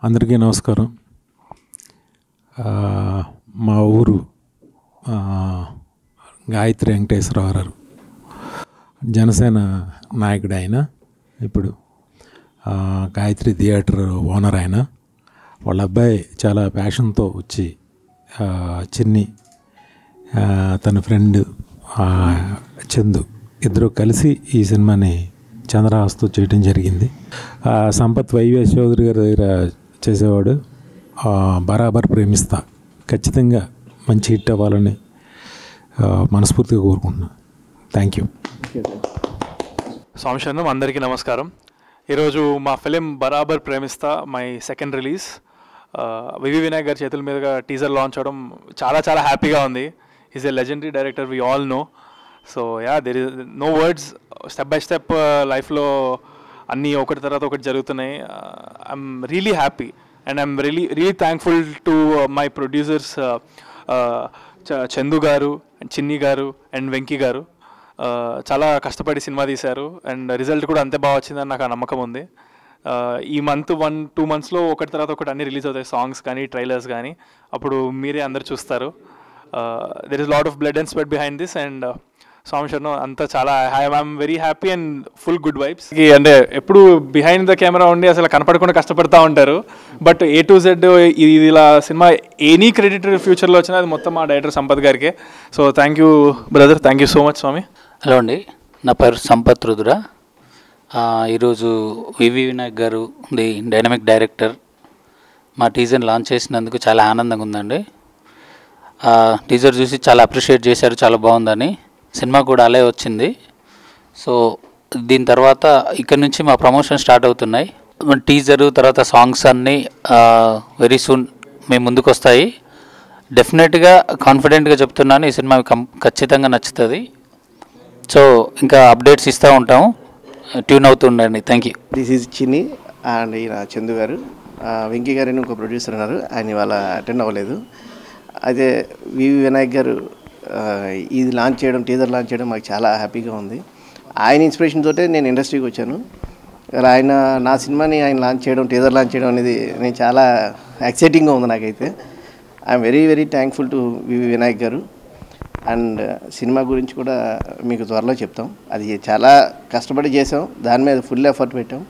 అందరికీ నమస్కారం. మా ఊరు గాయత్రి వెంకటేశ్వరరావు గారు జనసేన నాయకుడు. ఆయన ఇప్పుడు గాయత్రి థియేటర్ ఓనర్. ఆయన వాళ్ళ అబ్బాయి చాలా ప్యాషన్తో వచ్చి చిన్ని తన ఫ్రెండ్ చందు ఇద్దరు కలిసి ఈ సినిమాని చంద్రహాస్తో చేయడం జరిగింది. సంపత్ వైవిఎస్ చౌదరి గారి దగ్గర చేసేవాడు. బరాబర్ ప్రేమిస్తా ఖచ్చితంగా మంచి హిట్ అవ్వాలని మనస్ఫూర్తిగా కోరుకుంటున్నాను. Thank you. సోమశరణం, అందరికీ నమస్కారం. ఈరోజు మా ఫిలిం బరాబర్ ప్రేమిస్తా మై సెకండ్ రిలీజ్ వివి వినాయక్ గారి చేతుల మీదుగా టీజర్ లాంచ్ అవడం చాలా చాలా హ్యాపీగా ఉంది. Is a legendary director, we all know. So yeah, there is no words. Step by step లైఫ్లో అన్నీ ఒకటి తర్వాత ఒకటి జరుగుతున్నాయి. I'm really happy and I'm really thankful to my producers Chandu garu and చిన్ని గారు అండ్ వెంకీ గారు. చాలా కష్టపడి సినిమా తీశారు అండ్ రిజల్ట్ కూడా అంతే బాగా వచ్చిందని నాకు ఆ నమ్మకం ఉంది. ఈ మంత్ 1-2 మంత్స్లో ఒకటి తర్వాత ఒకటి అన్నీ రిలీజ్ అవుతాయి, సాంగ్స్ కానీ ట్రైలర్స్ కానీ. అప్పుడు మీరే అందరు చూస్తారు. There is lot of blood and sweat behind this and సోమశరణం అంతా చాలా I'm very happy and full good vibes. అంటే ఎప్పుడు బిహైండ్ ద కెమెరా ఉండి అసలు కనపడకుండా కష్టపడుతూ ఉంటారు. బట్ A to Z ఇది ఇలా సినిమా ఎనీ క్రెడిట్ ఫ్యూచర్లో వచ్చినా అది మొత్తం మా డైరెక్టర్ సంపత్ గారికి. So thank you brother, thank you so much స్వామి. హలో అండి, నా పేరు సంపత్ రుద్ర. ఈరోజు VV Vinayak garu the dynamic director మా టీజర్ లాంచ్ చేసినందుకు చాలా ఆనందంగా ఉందండి. టీజర్ చూసి చాలా అప్రిషియేట్ చేశారు, చాలా బాగుందని. సినిమా కూడా అలాగే వచ్చింది. సో దీని తర్వాత ఇక్కడ నుంచి మా ప్రమోషన్ స్టార్ట్ అవుతున్నాయి. టీజరు తర్వాత సాంగ్స్ అన్నీ వెరీ సూన్ మేము ముందుకు వస్తాయి. డెఫినెట్గా కాన్ఫిడెంట్గా చెప్తున్నాను, ఈ సినిమా ఖచ్చితంగా నచ్చుతుంది. సో ఇంకా అప్డేట్స్ ఇస్తూ ఉంటాము, ట్యూన్ అవుతుండండి. Thank you. This is Chinni and ఈయన చందు గారు. వెంకీ గారు ఇంకో ప్రొడ్యూసర్ ఉన్నారు, ఆయన ఇవాళ అటెండ్ అవ్వలేదు. అయితే వివి వినాయక్ గారు ఇది లాంచ్ చేయడం, టీజర్ లాంచ్ చేయడం మాకు చాలా హ్యాపీగా ఉంది. ఆయన ఇన్స్పిరేషన్ తోటే నేను ఇండస్ట్రీకి వచ్చాను. ఆయన నా సినిమాని ఆయన లాంచ్ చేయడం, టీజర్ లాంచ్ చేయడం అనేది నేను చాలా ఎక్సైటింగ్గా ఉంది నాకైతే. I'm very very thankful to V V Vinayak గారు. అండ్ సినిమా గురించి కూడా మీకు త్వరలో చెప్తాం. అది చాలా కష్టపడి చేసాం, దాని మీద ఫుల్ ఎఫర్ట్ పెట్టాం.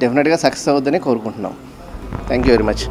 డెఫినెట్గా సక్సెస్ అవుద్దని కోరుకుంటున్నాం. Thank you very much.